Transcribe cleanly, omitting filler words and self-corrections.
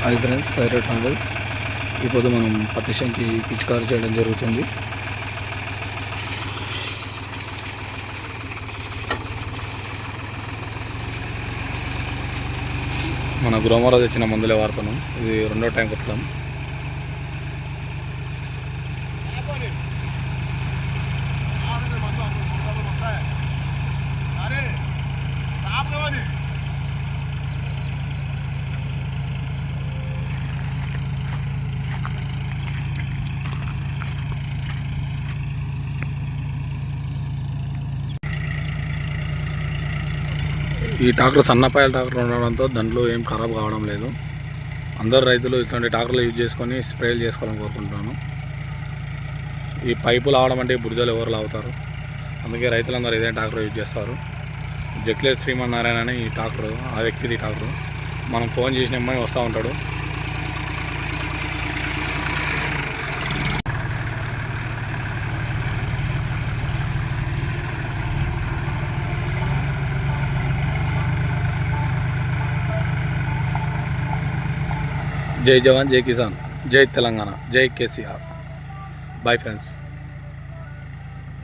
Hi friends, Sye Raa travels. ఇప్పుడు మనం పత్తిశంకి పిచికారు చేయడం జరుగుతుంది. మన గ్రోమోరా తెచ్చిన మందులే వాడుతున్నాం. ఇది రెండో టైం కొట్టడం. ఈ ట్రాక్టర్ సన్నపాయల ట్రాక్టర్ ఉండడంతో దాంట్లో ఏం ఖరాబ్ కావడం లేదు. అందరు రైతులు ఇట్లాంటి ట్రాక్టర్లు యూజ్ చేసుకొని స్ప్రేలు చేసుకోవాలని కోరుకుంటున్నాను. ఈ పైపులు ఆవడం అంటే బురదలు ఎవరు లాగుతారు, అందుకే రైతులందరూ ఇదే ట్రాక్టర్ యూజ్ చేస్తారు. జక్లేర్ శ్రీమన్నారాయణ అని ఈ ట్రాక్టర్, ఆ వ్యక్తిది ట్రాక్టర్. మనం ఫోన్ చేసిన అమ్మాయి వస్తూ ఉంటాడు. జై జవాన్, జై కిసాన్, జై తెలంగాణ, జై కేసీఆర్. Bye friends.